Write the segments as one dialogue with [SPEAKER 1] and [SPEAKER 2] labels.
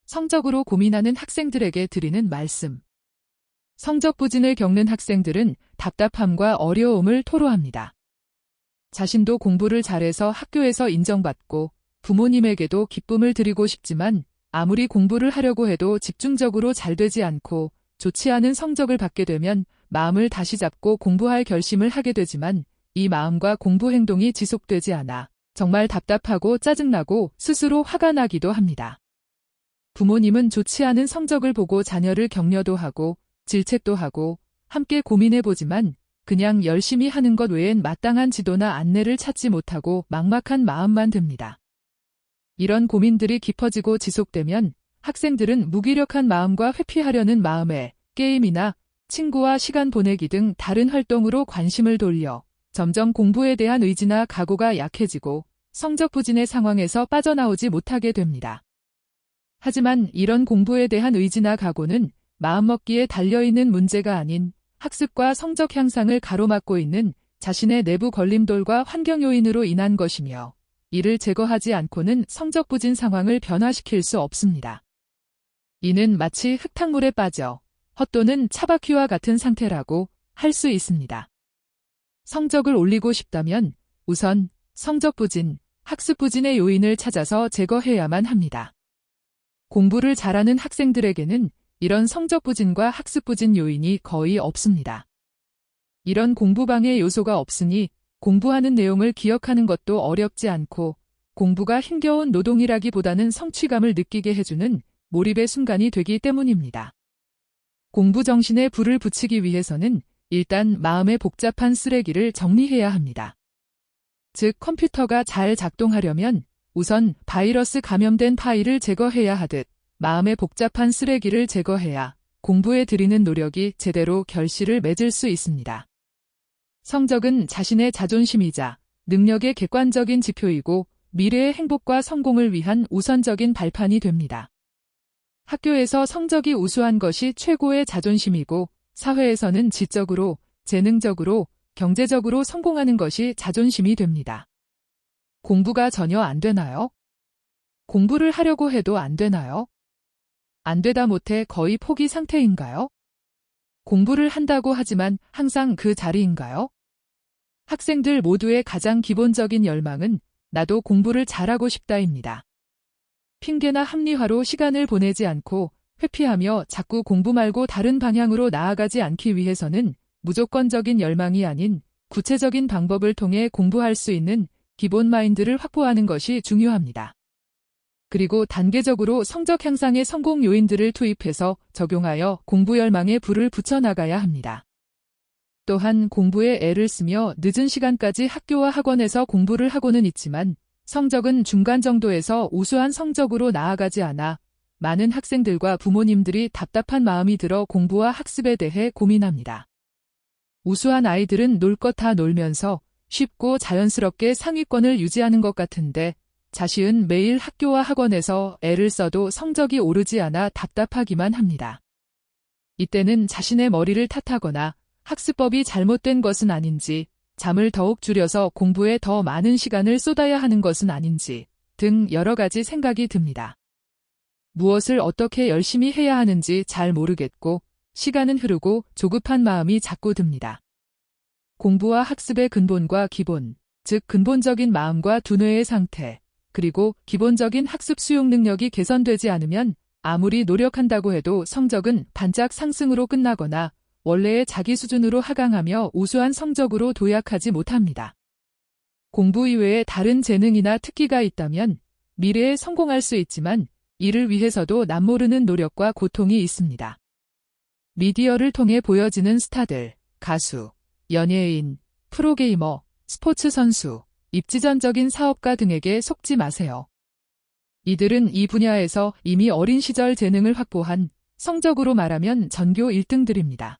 [SPEAKER 1] 성적으로 고민하는 학생들에게 드리는 말씀. 성적 부진을 겪는 학생들은 답답함과 어려움을 토로합니다. 자신도 공부를 잘해서 학교에서 인정받고 부모님에게도 기쁨을 드리고 싶지만 아무리 공부를 하려고 해도 집중적으로 잘 되지 않고 좋지 않은 성적을 받게 되면 마음을 다시 잡고 공부할 결심을 하게 되지만 이 마음과 공부 행동이 지속되지 않아 정말 답답하고 짜증나고 스스로 화가 나기도 합니다. 부모님은 좋지 않은 성적을 보고 자녀를 격려도 하고 질책도 하고 함께 고민해보지만 그냥 열심히 하는 것 외엔 마땅한 지도나 안내를 찾지 못하고 막막한 마음만 듭니다. 이런 고민들이 깊어지고 지속되면 학생들은 무기력한 마음과 회피하려는 마음에 게임이나 친구와 시간 보내기 등 다른 활동으로 관심을 돌려 점점 공부에 대한 의지나 각오가 약해지고 성적 부진의 상황에서 빠져나오지 못하게 됩니다. 하지만 이런 공부에 대한 의지나 각오는 마음먹기에 달려있는 문제가 아닌 학습과 성적 향상을 가로막고 있는 자신의 내부 걸림돌과 환경 요인으로 인한 것이며 이를 제거하지 않고는 성적 부진 상황을 변화시킬 수 없습니다. 이는 마치 흙탕물에 빠져 헛도는 차바퀴와 같은 상태라고 할 수 있습니다. 성적을 올리고 싶다면 우선 성적 부진, 학습 부진의 요인을 찾아서 제거해야만 합니다. 공부를 잘하는 학생들에게는 이런 성적 부진과 학습 부진 요인이 거의 없습니다. 이런 공부방해 요소가 없으니 공부하는 내용을 기억하는 것도 어렵지 않고 공부가 힘겨운 노동이라기보다는 성취감을 느끼게 해주는 몰입의 순간이 되기 때문입니다. 공부 정신에 불을 붙이기 위해서는 일단 마음의 복잡한 쓰레기를 정리해야 합니다. 즉 컴퓨터가 잘 작동하려면 우선 바이러스 감염된 파일을 제거해야 하듯 마음의 복잡한 쓰레기를 제거해야 공부에 들이는 노력이 제대로 결실을 맺을 수 있습니다. 성적은 자신의 자존심이자 능력의 객관적인 지표이고 미래의 행복과 성공을 위한 우선적인 발판이 됩니다. 학교에서 성적이 우수한 것이 최고의 자존심이고 사회에서는 지적으로, 재능적으로, 경제적으로 성공하는 것이 자존심이 됩니다. 공부가 전혀 안 되나요? 공부를 하려고 해도 안 되나요? 안 되다 못해 거의 포기 상태인가요? 공부를 한다고 하지만 항상 그 자리인가요? 학생들 모두의 가장 기본적인 열망은 나도 공부를 잘하고 싶다입니다. 핑계나 합리화로 시간을 보내지 않고 회피하며 자꾸 공부 말고 다른 방향으로 나아가지 않기 위해서는 무조건적인 열망이 아닌 구체적인 방법을 통해 공부할 수 있는 기본 마인드를 확보하는 것이 중요합니다. 그리고 단계적으로 성적 향상의 성공 요인들을 투입해서 적용하여 공부 열망에 불을 붙여나가야 합니다. 또한 공부에 애를 쓰며 늦은 시간까지 학교와 학원에서 공부를 하고는 있지만 성적은 중간 정도에서 우수한 성적으로 나아가지 않아 많은 학생들과 부모님들이 답답한 마음이 들어 공부와 학습에 대해 고민합니다. 우수한 아이들은 놀 것 다 놀면서 쉽고 자연스럽게 상위권을 유지하는 것 같은데 자신은 매일 학교와 학원에서 애를 써도 성적이 오르지 않아 답답하기만 합니다. 이때는 자신의 머리를 탓하거나 학습법이 잘못된 것은 아닌지, 잠을 더욱 줄여서 공부에 더 많은 시간을 쏟아야 하는 것은 아닌지 등 여러 가지 생각이 듭니다. 무엇을 어떻게 열심히 해야 하는지 잘 모르겠고 시간은 흐르고 조급한 마음이 자꾸 듭니다. 공부와 학습의 근본과 기본, 즉 근본적인 마음과 두뇌의 상태, 그리고 기본적인 학습 수용 능력이 개선되지 않으면 아무리 노력한다고 해도 성적은 반짝 상승으로 끝나거나 원래의 자기 수준으로 하강하며 우수한 성적으로 도약하지 못합니다. 공부 이외에 다른 재능이나 특기가 있다면 미래에 성공할 수 있지만 이를 위해서도 남모르는 노력과 고통이 있습니다. 미디어를 통해 보여지는 스타들, 가수, 연예인, 프로게이머, 스포츠 선수, 입지전적인 사업가 등에게 속지 마세요. 이들은 이 분야에서 이미 어린 시절 재능을 확보한 성적으로 말하면 전교 1등들입니다.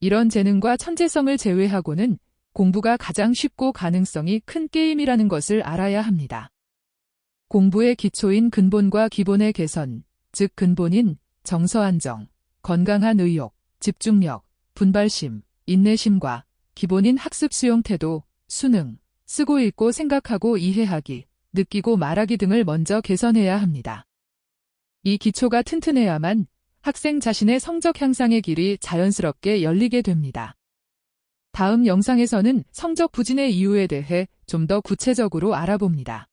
[SPEAKER 1] 이런 재능과 천재성을 제외하고는 공부가 가장 쉽고 가능성이 큰 게임이라는 것을 알아야 합니다. 공부의 기초인 근본과 기본의 개선, 즉 근본인 정서 안정, 건강한 의욕, 집중력, 분발심, 인내심과 기본인 학습 수용 태도, 수능, 쓰고 읽고 생각하고 이해하기, 느끼고 말하기 등을 먼저 개선해야 합니다. 이 기초가 튼튼해야만 학생 자신의 성적 향상의 길이 자연스럽게 열리게 됩니다. 다음 영상에서는 성적 부진의 이유에 대해 좀 더 구체적으로 알아봅니다.